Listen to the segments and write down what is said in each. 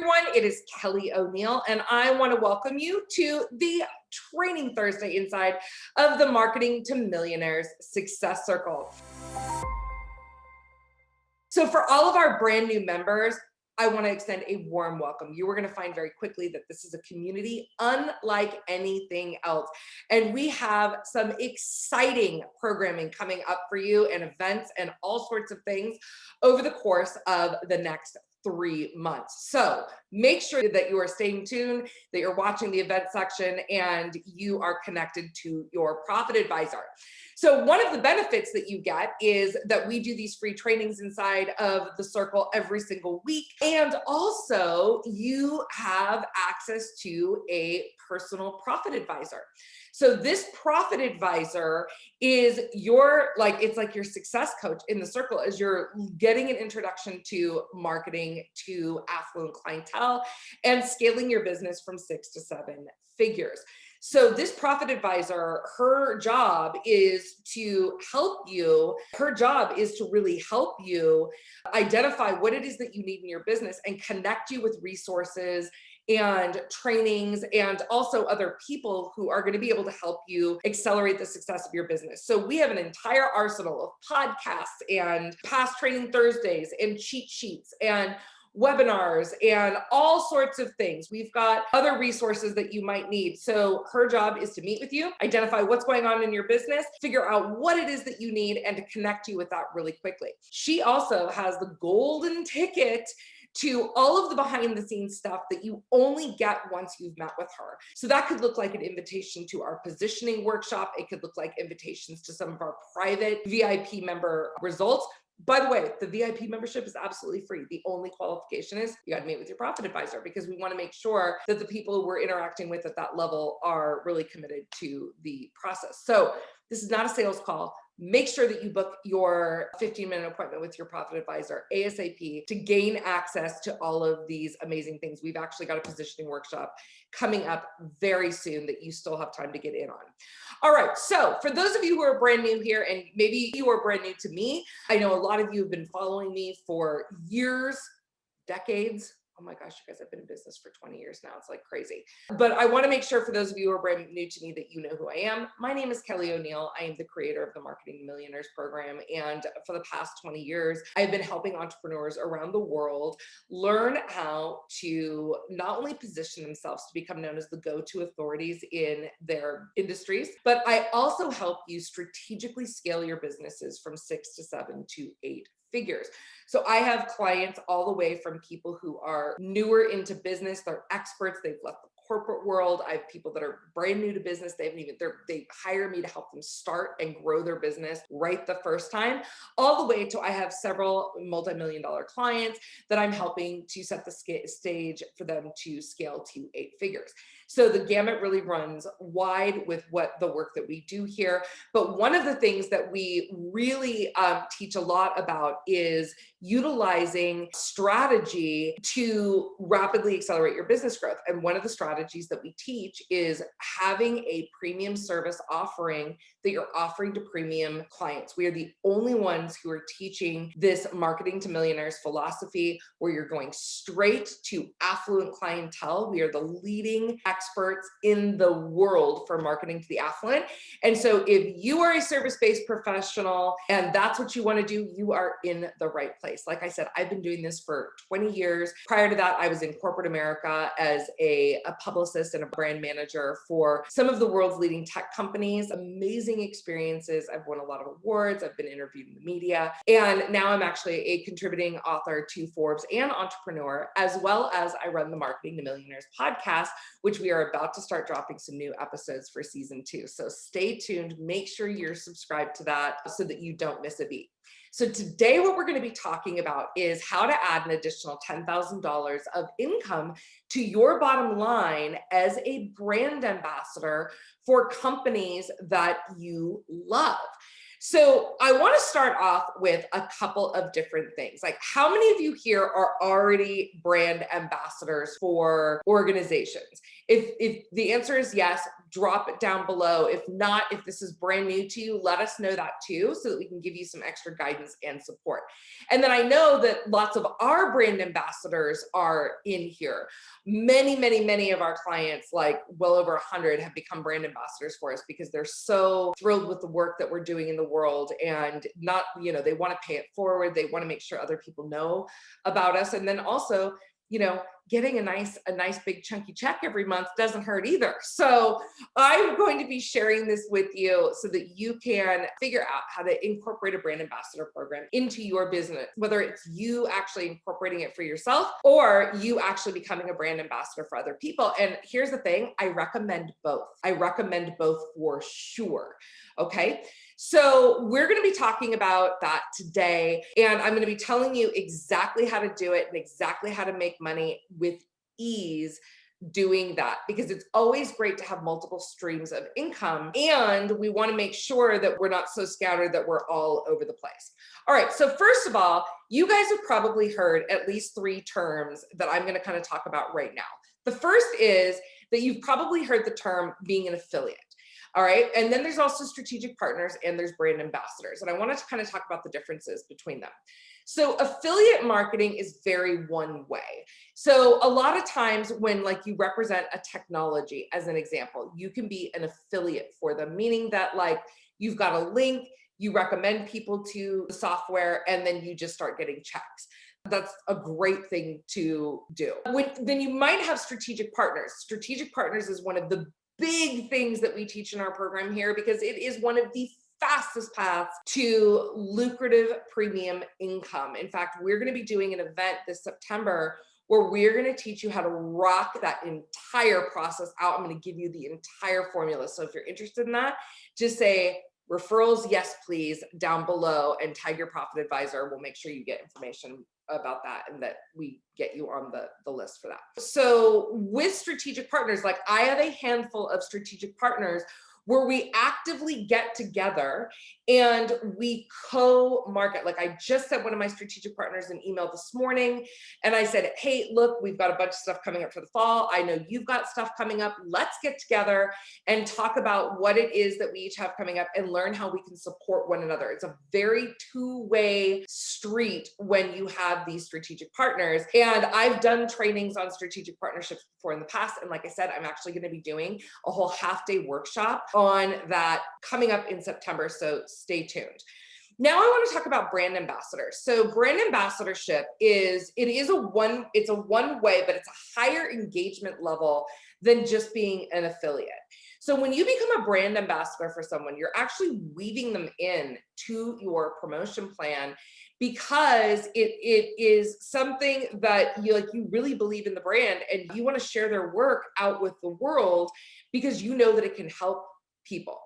Everyone, it is Kelly O'Neill, and I want to welcome you to the Training Thursday inside of the Marketing to Millionaires Success Circle. So for all of our brand new members, I want to extend a warm welcome. You are going to find very quickly that this is a community unlike anything else. And we have some exciting programming coming up for you and events and all sorts of things over the course of the next 3 months. So make sure that you are staying tuned, that you're watching the event section, and you are connected to your profit advisor. So one of the benefits that you get is that we do these free trainings inside of the circle every single week. And also you have access to a personal profit advisor. So this profit advisor is it's like your success coach in the circle as you're getting an introduction to marketing to affluent clientele and scaling your business from 6 to 7 figures. So this profit advisor, her job is to help you. Her job is to really help you identify what it is that you need in your business and connect you with resources and trainings and also other people who are going to be able to help you accelerate the success of your business. So we have an entire arsenal of podcasts and past training Thursdays and cheat sheets and webinars and all sorts of things. We've got other resources that you might need. So her job is to meet with you, identify what's going on in your business, figure out what it is that you need, and to connect you with that really quickly. She also has the golden ticket to all of the behind the scenes stuff that you only get once you've met with her. So that could look like an invitation to our positioning workshop. It could look like invitations to some of our private VIP member results. By the way, the VIP membership is absolutely free. The only qualification is you got to meet with your profit advisor because we want to make sure that the people we're interacting with at that level are really committed to the process. So this is not a sales call. Make sure that you book your 15-minute appointment with your profit advisor ASAP to gain access to all of these amazing things. We've actually got a positioning workshop coming up very soon that you still have time to get in on. All right, so for those of you who are brand new here, and maybe you are brand new to me, I know a lot of you have been following me for years, decades. Oh my gosh, you guys, I've been in business for 20 years now. It's like crazy. But I want to make sure for those of you who are brand new to me that you know who I am. My name is Kelly O'Neill. I am the creator of the Marketing to Millionaires program. And for the past 20 years, I've been helping entrepreneurs around the world learn how to not only position themselves to become known as the go-to authorities in their industries, but I also help you strategically scale your businesses from 6 to 7 to 8 figures. So I have clients all the way from people who are newer into business, they're experts, they've left the corporate world. I have people that are brand new to business. They hire me to help them start and grow their business right the first time, all the way to I have several multi-million-dollar clients that I'm helping to set the stage for them to scale to 8 figures. So the gamut really runs wide with what the work that we do here. But one of the things that we really teach a lot about is utilizing strategy to rapidly accelerate your business growth. And one of the strategies that we teach is having a premium service offering that you're offering to premium clients. We are the only ones who are teaching this marketing to millionaires philosophy where you're going straight to affluent clientele. We are the leading experts in the world for marketing to the affluent. And so if you are a service-based professional and that's what you want to do, you are in the right place. Like I said, I've been doing this for 20 years. Prior to that, I was in corporate America as a publicist and a brand manager for some of the world's leading tech companies. Amazing experiences. I've won a lot of awards. I've been interviewed in the media. And now I'm actually a contributing author to Forbes and Entrepreneur, as well as I run the Marketing to Millionaires podcast, which we are about to start dropping some new episodes for season 2. So stay tuned. Make sure you're subscribed to that so that you don't miss a beat. So today what we're going to be talking about is how to add an additional $10,000 of income to your bottom line as a brand ambassador for companies that you love. So I want to start off with a couple of different things. Like, how many of you here are already brand ambassadors for organizations? If the answer is yes, drop it down below. If not, if this is brand new to you, let us know that too, so that we can give you some extra guidance and support. And then I know that lots of our brand ambassadors are in here. Many of our clients, like well over 100, have become brand ambassadors for us because they're so thrilled with the work that we're doing in the world, and not, they want to pay it forward. They want to make sure other people know about us. And then also, getting a nice big chunky check every month doesn't hurt either. So I'm going to be sharing this with you so that you can figure out how to incorporate a brand ambassador program into your business, whether it's you actually incorporating it for yourself or you actually becoming a brand ambassador for other people. And here's the thing, I recommend both. I recommend both for sure. Okay. So we're going to be talking about that today, and I'm going to be telling you exactly how to do it and exactly how to make money with ease doing that, because it's always great to have multiple streams of income, and we want to make sure that we're not so scattered that we're all over the place. All right, so first of all, you guys have probably heard at least 3 terms that I'm going to kind of talk about right now. The first is that you've probably heard the term being an affiliate. All right. And then there's also strategic partners and there's brand ambassadors. And I wanted to kind of talk about the differences between them. So affiliate marketing is very one way. So a lot of times when you represent a technology, as an example, you can be an affiliate for them, meaning that you've got a link, you recommend people to the software, and then you just start getting checks. That's a great thing to do. Then you might have strategic partners. Strategic partners is one of the big things that we teach in our program here, because it is one of the fastest paths to lucrative premium income. In fact, we're going to be doing an event this September where we're going to teach you how to rock that entire process out. I'm going to give you the entire formula. So if you're interested in that, just say referrals, yes, please, down below, and tag your profit advisor. We'll make sure you get information about that and that we get you on the list for that. So with strategic partners, I have a handful of strategic partners where we actively get together and we co-market. I just sent one of my strategic partners an email this morning, and I said, hey, look, we've got a bunch of stuff coming up for the fall. I know you've got stuff coming up. Let's get together and talk about what it is that we each have coming up and learn how we can support one another. It's a very two-way street when you have these strategic partners. And I've done trainings on strategic partnerships before in the past. And like I said, I'm actually going to be doing a whole half-day workshop on that coming up in September. So stay tuned. Now I want to talk about brand ambassadors. So brand ambassadorship it's a one way, but it's a higher engagement level than just being an affiliate. So when you become a brand ambassador for someone, you're actually weaving them in to your promotion plan, because it is something that you really believe in the brand and you want to share their work out with the world because you know that it can help people.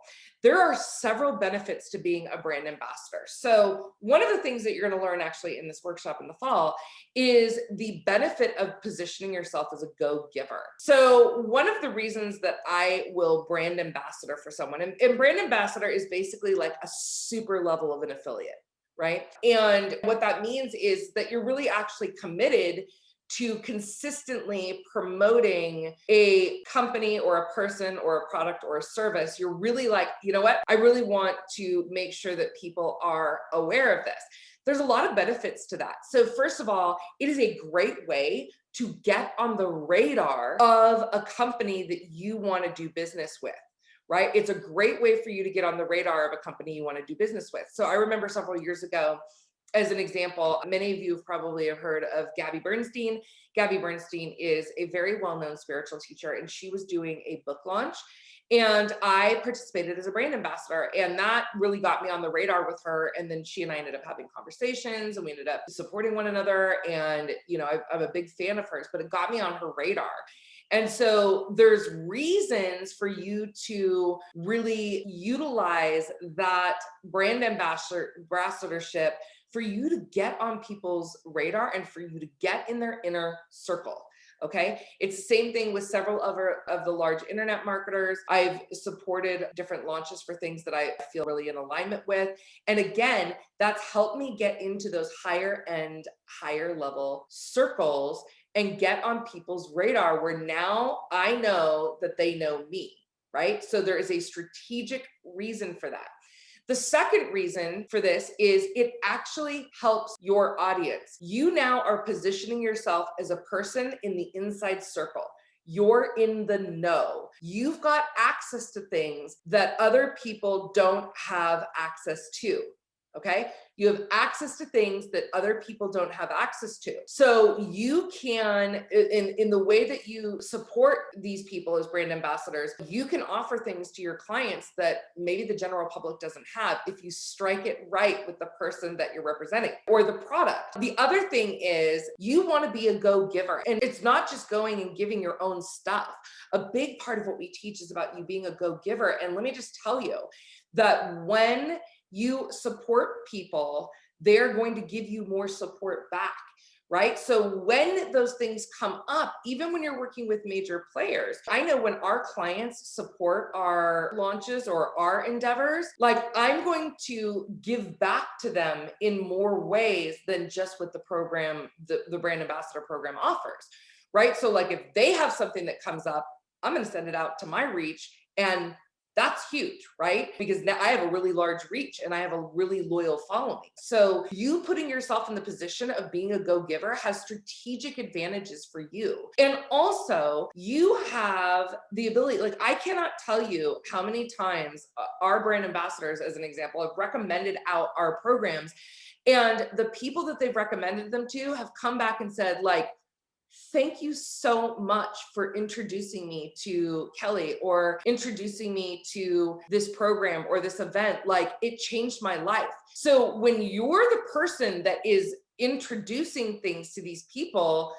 There are several benefits to being a brand ambassador. So one of the things that you're going to learn actually in this workshop in the fall is the benefit of positioning yourself as a go-giver. So one of the reasons that I will brand ambassador for someone, and brand ambassador is basically a super level of an affiliate, right? And what that means is that you're really actually committed to consistently promoting a company or a person or a product or a service. You're really you know what? I really want to make sure that people are aware of this. There's a lot of benefits to that. So first of all, it is a great way to get on the radar of a company that you want to do business with. Right? It's a great way for you to get on the radar of a company you want to do business with. So I remember several years ago, as an example, many of you have probably heard of Gabby Bernstein. Gabby Bernstein is a very well-known spiritual teacher, and she was doing a book launch. And I participated as a brand ambassador, and that really got me on the radar with her. And then she and I ended up having conversations, and we ended up supporting one another. And, I'm a big fan of hers, but it got me on her radar. And so there's reasons for you to really utilize that brand ambassadorship for you to get on people's radar and for you to get in their inner circle. Okay. It's the same thing with several other of the large internet marketers. I've supported different launches for things that I feel really in alignment with. And again, that's helped me get into those higher end, higher level circles and get on people's radar where now I know that they know me. right? So there is a strategic reason for that. The second reason for this is it actually helps your audience. You now are positioning yourself as a person in the inside circle. You're in the know. You've got access to things that other people don't have access to. Okay. You have access to things that other people don't have access to. So you can, in the way that you support these people as brand ambassadors, you can offer things to your clients that maybe the general public doesn't have if you strike it right with the person that you're representing or the product. The other thing is you want to be a go-giver, and it's not just going and giving your own stuff. A big part of what we teach is about you being a go-giver. And let me just tell you that when you support people, they're going to give you more support back, right? So when those things come up, even when you're working with major players, I know when our clients support our launches or our endeavors, like I'm going to give back to them in more ways than just what the program, the brand ambassador program offers, right? So like if they have something that comes up, I'm going to send it out to my reach, and that's huge, right? Because now I have a really large reach and I have a really loyal following. So you putting yourself in the position of being a go-giver has strategic advantages for you. And also you have the ability, like I cannot tell you how many times our brand ambassadors, as an example, have recommended out our programs, and the people that they've recommended them to have come back and said like, thank you so much for introducing me to Kelly or introducing me to this program or this event. Like it changed my life. So when you're the person that is introducing things to these people,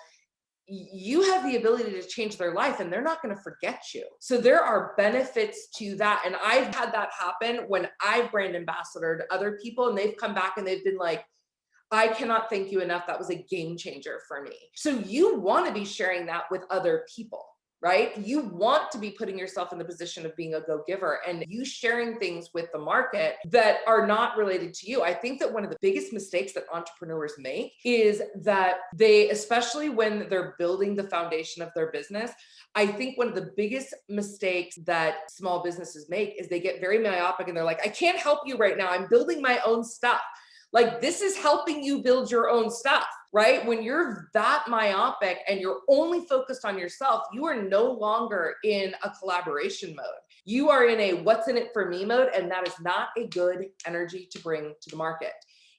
you have the ability to change their life and they're not going to forget you. So there are benefits to that. And I've had that happen when I've brand ambassadored other people and they've come back and they've been like, I cannot thank you enough. That was a game changer for me. So you want to be sharing that with other people, right? You want to be putting yourself in the position of being a go-giver and you sharing things with the market that are not related to you. I think that one of the biggest mistakes that entrepreneurs make is that they, especially when they're building the foundation of their business, I think one of the biggest mistakes that small businesses make is they get very myopic and they're like, I can't help you right now. I'm building my own stuff. Like this is helping you build your own stuff, right? When you're that myopic and you're only focused on yourself, you are no longer in a collaboration mode. You are in a what's in it for me mode, and that is not a good energy to bring to the market.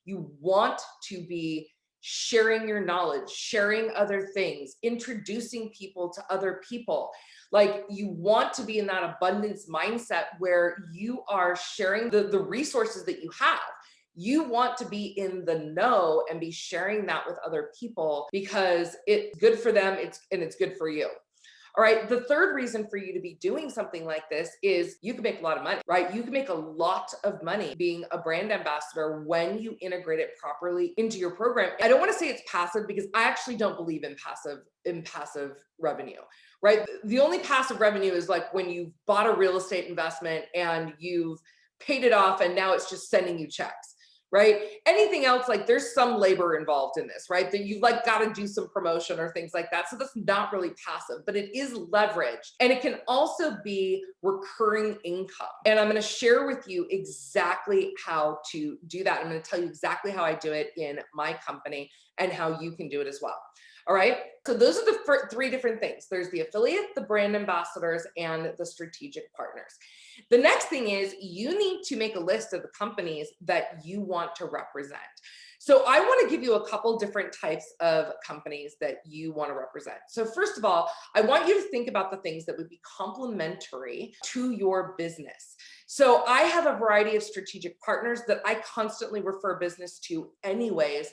You want to be sharing your knowledge, sharing other things, introducing people to other people. Like you want to be in that abundance mindset where you are sharing the resources that you have. You want to be in the know and be sharing that with other people because it's good for them, it's good for you. All right, the third reason for you to be doing something like this is you can make a lot of money, right? You can make a lot of money being a brand ambassador when you integrate it properly into your program. I don't want to say it's passive because I actually don't believe in passive revenue, right? The only passive revenue is like when you've bought a real estate investment and you've paid it off and now it's just sending you checks. Right? Anything else, like there's some labor involved in this, right? That you've like got to do some promotion or things like that. So that's not really passive, but it is leverage. And it can also be recurring income. And I'm going to share with you exactly how to do that. I'm going to tell you exactly how I do it in my company and how you can do it as well. All right. So those are the three different things. There's the affiliate, the brand ambassadors, and the strategic partners. The next thing is you need to make a list of the companies that you want to represent. So I want to give you a couple different types of companies that you want to represent. So first of all, I want you to think about the things that would be complementary to your business. So I have a variety of strategic partners that I constantly refer business to anyways,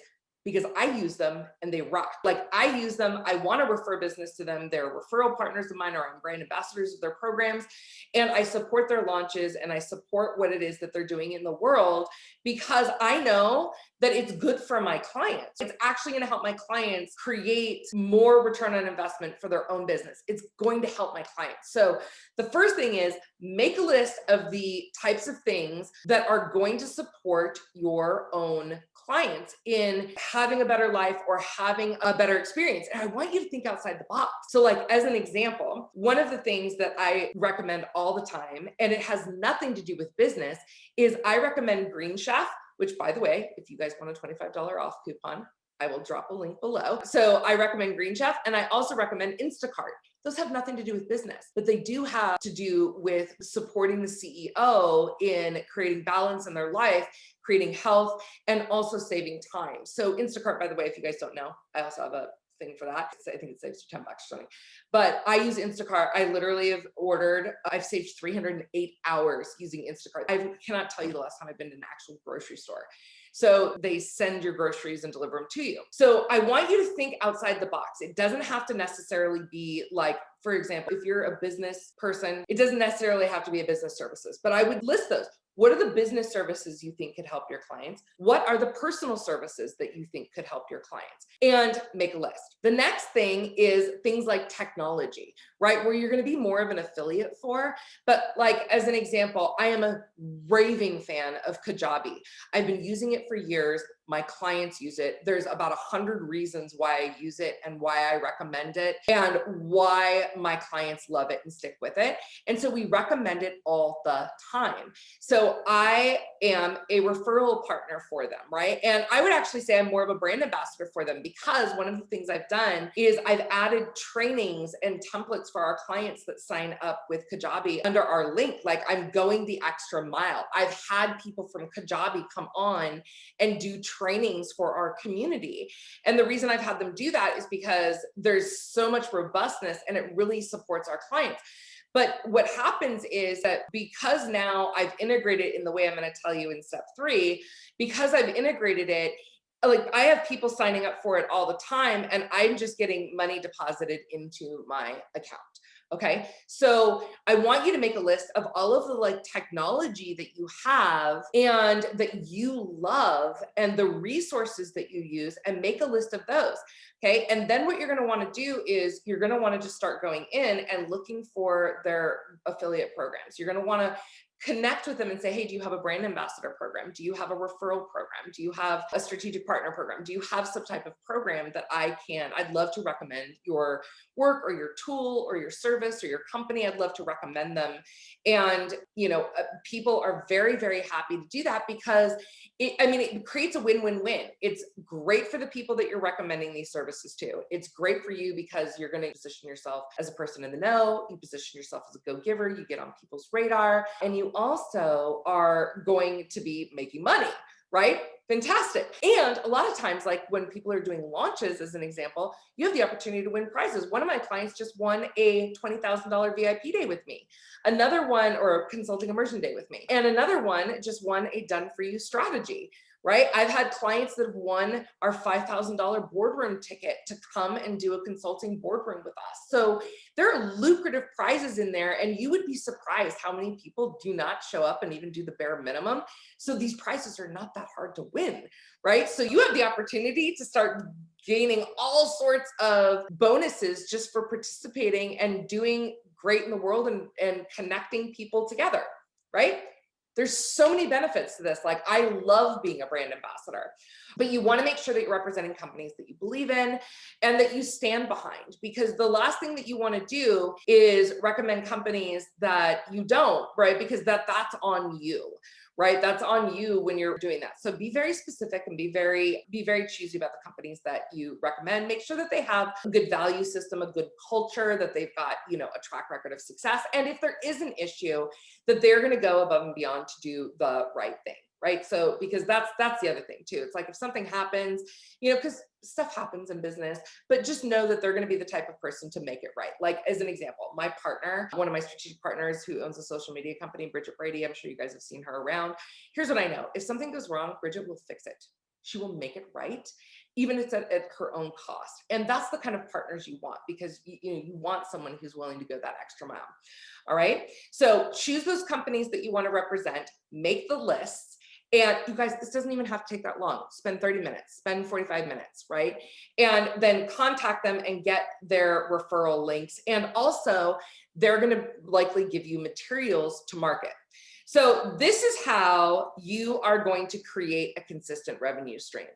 because I use them and they rock. Like I use them, I want to refer business to them. They're referral partners of mine, or I'm brand ambassadors of their programs. And I support their launches and I support what it is that they're doing in the world because I know that it's good for my clients. It's actually going to help my clients create more return on investment for their own business. It's going to help my clients. So the first thing is make a list of the types of things that are going to support your own clients in having a better life or having a better experience. And I want you to think outside the box. So like, as an example, one of the things that I recommend all the time, and it has nothing to do with business, is I recommend Green Chef, which, by the way, if you guys want a $25 off coupon, I will drop a link below. So I recommend Green Chef, and I also recommend Instacart. Those have nothing to do with business, but they do have to do with supporting the CEO in creating balance in their life, creating health, and also saving time. So Instacart, by the way, if you guys don't know, I also have a thing for that. I think it saves you $10 or something. But I use Instacart. I literally have I've saved 308 hours using Instacart. I cannot tell you the last time I've been to an actual grocery store. So they send your groceries and deliver them to you. So I want you to think outside the box. It doesn't have to necessarily be like, for example, if you're a business person, it doesn't necessarily have to be a business services, but I would list those. What are the business services you think could help your clients? What are the personal services that you think could help your clients? And make a list. The next thing is things like technology, right? Where you're going to be more of an affiliate for. But like, as an example, I am a raving fan of Kajabi. I've been using it for years. My clients use it. There's about 100 reasons why I use it and why I recommend it and why my clients love it and stick with it. And so we recommend it all the time. So I am a referral partner for them, right? And I would actually say I'm more of a brand ambassador for them, because one of the things I've done is I've added trainings and templates for our clients that sign up with Kajabi under our link. Like, I'm going the extra mile. I've had people from Kajabi come on and do trainings for our community. And the reason I've had them do that is because there's so much robustness and it really supports our clients. But what happens is that because now I've integrated in the way I'm going to tell you in step 3, because I've integrated it, like, I have people signing up for it all the time, and I'm just getting money deposited into my account. Okay. So I want you to make a list of all of the like technology that you have and that you love and the resources that you use, and make a list of those. Okay. And then what you're going to want to do is you're going to want to just start going in and looking for their affiliate programs. You're going to want to connect with them and say, hey, do you have a brand ambassador program? Do you have a referral program? Do you have a strategic partner program? Do you have some type of program that I'd love to recommend your work or your tool or your service or your company. I'd love to recommend them. And, people are very, very happy to do that, because it creates a win-win-win. It's great for the people that you're recommending these services to. It's great for you because you're going to position yourself as a person in the know. You position yourself as a go-giver. You get on people's radar, and you also are going to be making money, right? Fantastic. And a lot of times, like when people are doing launches, as an example, you have the opportunity to win prizes. One of my clients just won a $20,000 VIP day with me. Another one, or a consulting immersion day with me. And another one just won a done for you strategy, right? I've had clients that have won our $5,000 boardroom ticket to come and do a consulting boardroom with us. So there are lucrative prizes in there, and you would be surprised how many people do not show up and even do the bare minimum. So these prizes are not that hard to win, right? So you have the opportunity to start gaining all sorts of bonuses just for participating and doing great in the world and connecting people together, right? There's so many benefits to this. Like, I love being a brand ambassador, but you want to make sure that you're representing companies that you believe in and that you stand behind, because the last thing that you want to do is recommend companies that you don't, right? Because that's on you, right? That's on you when you're doing that. So be very specific and be very choosy about the companies that you recommend. Make sure that they have a good value system, a good culture, that they've got, a track record of success. And if there is an issue, that they're going to go above and beyond to do the right thing. Right. So, because that's the other thing too. It's like, if something happens, because stuff happens in business, but just know that they're going to be the type of person to make it right. Like, as an example, my partner, one of my strategic partners who owns a social media company, Bridget Brady, I'm sure you guys have seen her around. Here's what I know. If something goes wrong, Bridget will fix it. She will make it right, even if it's at her own cost. And that's the kind of partners you want, because you want someone who's willing to go that extra mile. All right. So choose those companies that you want to represent, make the lists. And you guys, this doesn't even have to take that long. Spend 30 minutes, spend 45 minutes, right? And then contact them and get their referral links. And also, they're going to likely give you materials to market. So this is how you are going to create a consistent revenue stream.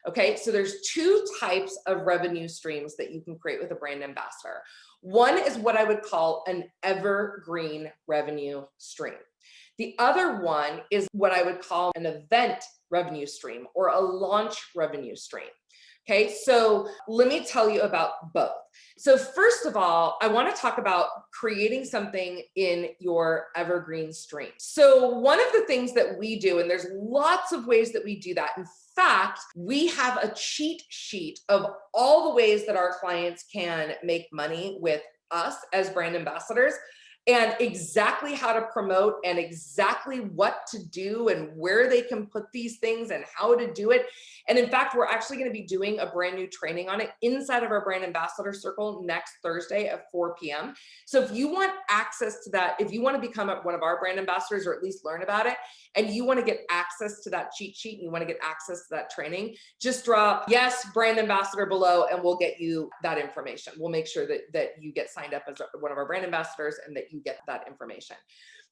Okay, so there's two types of revenue streams that you can create with a brand ambassador. One is what I would call an evergreen revenue stream. The other one is what I would call an event revenue stream or a launch revenue stream. Okay, so let me tell you about both. So first of all, I want to talk about creating something in your evergreen stream. So one of the things that we do, and there's lots of ways that we do that. In fact, we have a cheat sheet of all the ways that our clients can make money with us as brand ambassadors, and exactly how to promote and exactly what to do and where they can put these things and how to do it. And in fact, we're actually going to be doing a brand new training on it inside of our brand ambassador circle next Thursday at 4 p.m. So if you want access to that, if you want to become one of our brand ambassadors or at least learn about it, and you want to get access to that cheat sheet and you want to get access to that training, just drop yes, brand ambassador below, and we'll get you that information. We'll make sure that you get signed up as one of our brand ambassadors and that you get that information.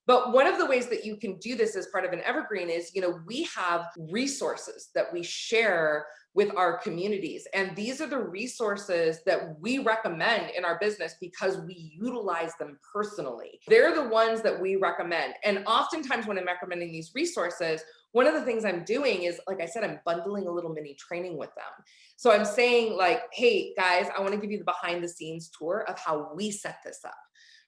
But one of the ways that you can do this as part of an evergreen is, we have resources that we share with our communities. And these are the resources that we recommend in our business because we utilize them personally. They're the ones that we recommend. And oftentimes when I'm recommending these resources, one of the things I'm doing is, like I said, I'm bundling a little mini training with them. So I'm saying like, hey guys, I want to give you the behind the scenes tour of how we set this up.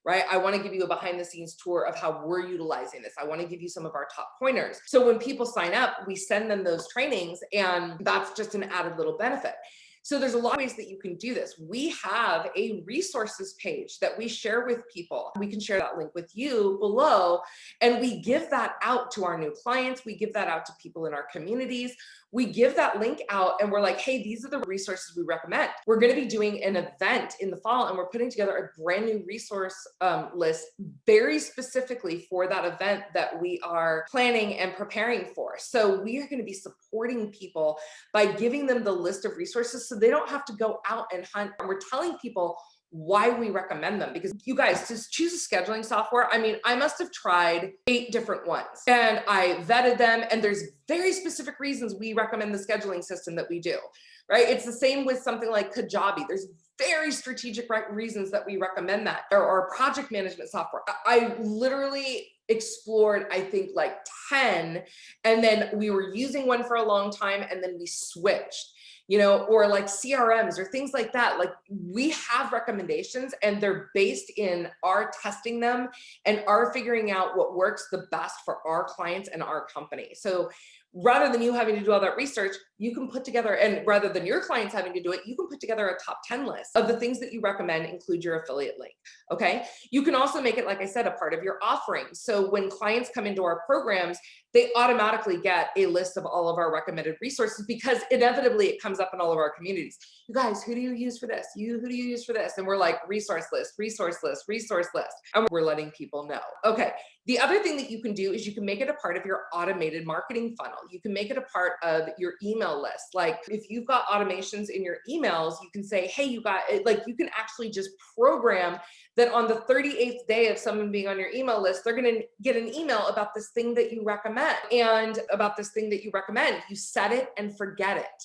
Right? I want to give you a behind the scenes tour of how we're utilizing this. I want to give you some of our top pointers. So when people sign up, we send them those trainings, and that's just an added little benefit. So there's a lot of ways that you can do this. We have a resources page that we share with people. We can share that link with you below, and we give that out to our new clients. We give that out to people in our communities. We give that link out and we're like, hey, these are the resources we recommend. We're going to be doing an event in the fall, and we're putting together a brand new resource list very specifically for that event that we are planning and preparing for. So we are going to be supporting people by giving them the list of resources so they don't have to go out and hunt. And we're telling people why we recommend them, because you guys, to choose a scheduling software, I mean, I must have tried 8 different ones and I vetted them, and there's very specific reasons we recommend the scheduling system that we do, right? It's the same with something like Kajabi. There's very strategic reasons that we recommend that, or project management software. I literally explored, I think like 10, and then we were using one for a long time and then we switched. Or like CRMs or things like that. Like, we have recommendations and they're based in our testing them and our figuring out what works the best for our clients and our company. So rather than you having to do all that research, you can put together, and rather than your clients having to do it, you can put together a top 10 list of the things that you recommend, include your affiliate link. Okay. You can also make it, like I said, a part of your offering. So when clients come into our programs, they automatically get a list of all of our recommended resources, because inevitably it comes up in all of our communities. You guys, who do you use for this? Who do you use for this? And we're like, resource list, resource list, resource list. And we're letting people know. Okay. The other thing that you can do is you can make it a part of your automated marketing funnel. You can make it a part of your email list. Like, if you've got automations in your emails, you can say, hey, you can actually just program that on the 38th day of someone being on your email list, they're going to get an email about this thing that you recommend. And about this thing that you recommend, you set it and forget it.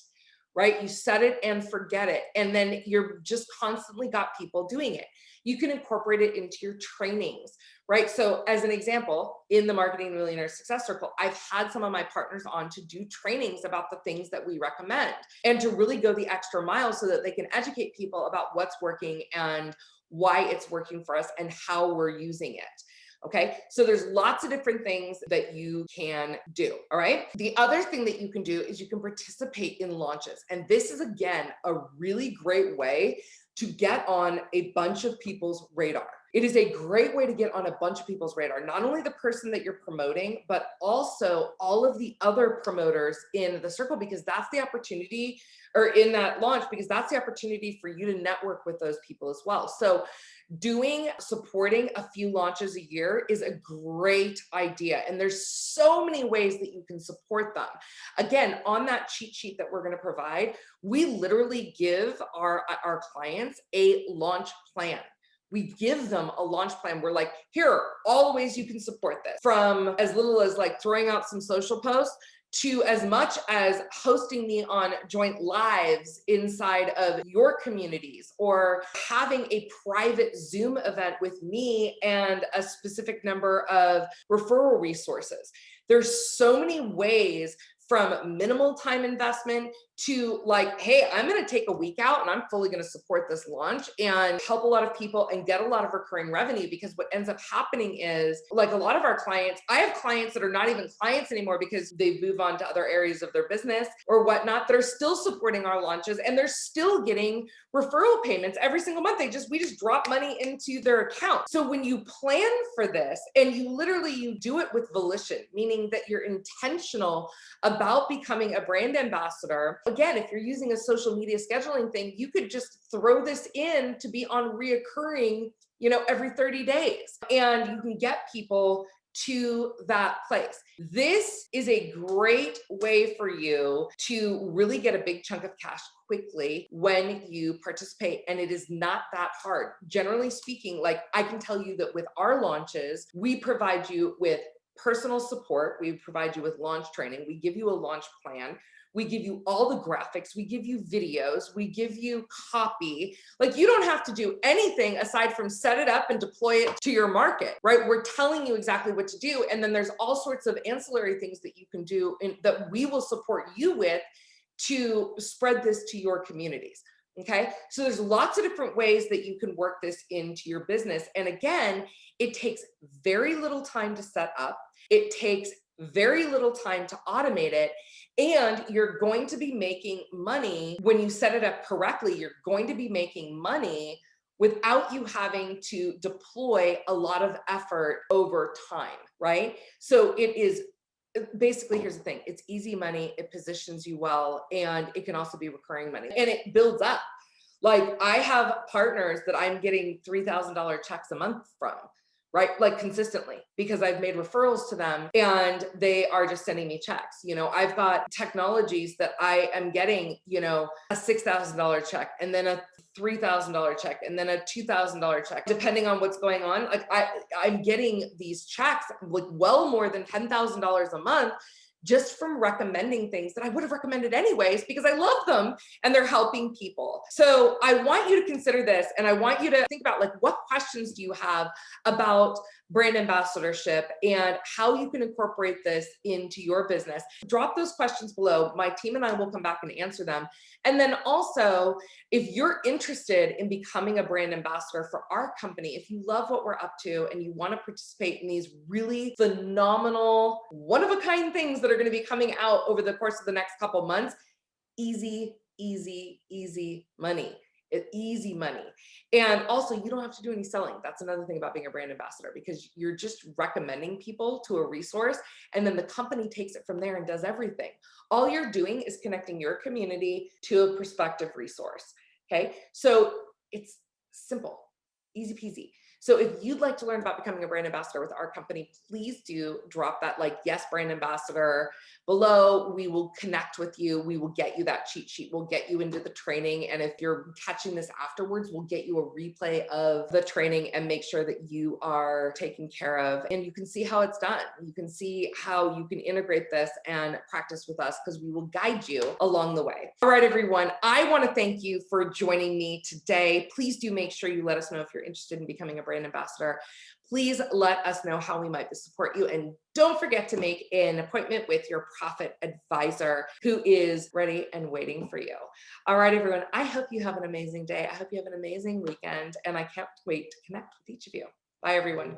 Right? You set it and forget it. And then you're just constantly got people doing it. You can incorporate it into your trainings, right? So as an example, in the Marketing Millionaire Success Circle, I've had some of my partners on to do trainings about the things that we recommend and to really go the extra mile so that they can educate people about what's working and why it's working for us and how we're using it. Okay, so there's lots of different things that you can do. All right. The other thing that you can do is you can participate in launches. And this is, again, a really great way to get on a bunch of people's radar. It is a great way to get on a bunch of people's radar, not only the person that you're promoting, but also all of the other promoters in the circle, because that's the opportunity, or in that launch, because that's the opportunity for you to network with those people as well. So supporting a few launches a year is a great idea. And there's so many ways that you can support them. Again, on that cheat sheet that we're going to provide, we literally give our clients a launch plan. We give them a launch plan. We're like, here are all the ways you can support this, from as little as like throwing out some social posts to as much as hosting me on joint lives inside of your communities, or having a private Zoom event with me and a specific number of referral resources. There's so many ways, from minimal time investment to like, hey, I'm going to take a week out and I'm fully going to support this launch and help a lot of people and get a lot of recurring revenue. Because what ends up happening is, like, a lot of our clients, I have clients that are not even clients anymore because they move on to other areas of their business or whatnot, that are still supporting our launches and they're still getting referral payments every single month. We just drop money into their account. So when you plan for this and you do it with volition, meaning that you're intentional about becoming a brand ambassador. Again, if you're using a social media scheduling thing, you could just throw this in to be on reoccurring, every 30 days, and you can get people to that place. This is a great way for you to really get a big chunk of cash quickly when you participate. And it is not that hard. Generally speaking, like, I can tell you that with our launches, we provide you with personal support. We provide you with launch training. We give you a launch plan. We give you all the graphics. We give you videos. We give you copy. Like, you don't have to do anything aside from set it up and deploy it to your market, right? We're telling you exactly what to do. And then there's all sorts of ancillary things that you can do and that we will support you with to spread this to your communities. Okay. So there's lots of different ways that you can work this into your business. And again, it takes very little time to set up. It takes very little time to automate it. And you're going to be making money when you set it up correctly. You're going to be making money without you having to deploy a lot of effort over time, right? So it is basically, here's the thing, it's easy money, it positions you well, and it can also be recurring money, and it builds up. Like, I have partners that I'm getting $3,000 checks a month from, right? Like, consistently, because I've made referrals to them and they are just sending me checks. I've got technologies that I am getting, a $6,000 check, and then a $3,000 check, and then a $2,000 check, depending on what's going on. Like, I'm getting these checks, like, well more than $10,000 a month, just from recommending things that I would have recommended anyways, because I love them and they're helping people. So I want you to consider this, and I want you to think about, like, what questions do you have about brand ambassadorship and how you can incorporate this into your business. Drop those questions below. My team and I will come back and answer them. And then also, if you're interested in becoming a brand ambassador for our company, if you love what we're up to and you want to participate in these really phenomenal, one-of-a-kind things that are going to be coming out over the course of the next couple months, easy money. Easy money. And also, you don't have to do any selling. That's another thing about being a brand ambassador, because you're just recommending people to a resource, and then the company takes it from there and does everything. All you're doing is connecting your community to a prospective resource. Okay. So it's simple, easy peasy. So if you'd like to learn about becoming a brand ambassador with our company, please do drop that yes, brand ambassador below. We will connect with you. We will get you that cheat sheet. We'll get you into the training. And if you're catching this afterwards, we'll get you a replay of the training and make sure that you are taken care of. And you can see how it's done. You can see how you can integrate this and practice with us, because we will guide you along the way. All right, everyone. I want to thank you for joining me today. Please do make sure you let us know if you're interested in becoming a brand ambassador. Please let us know how we might support you. And don't forget to make an appointment with your profit advisor, who is ready and waiting for you. All right, everyone. I hope you have an amazing day. I hope you have an amazing weekend. And I can't wait to connect with each of you. Bye, everyone.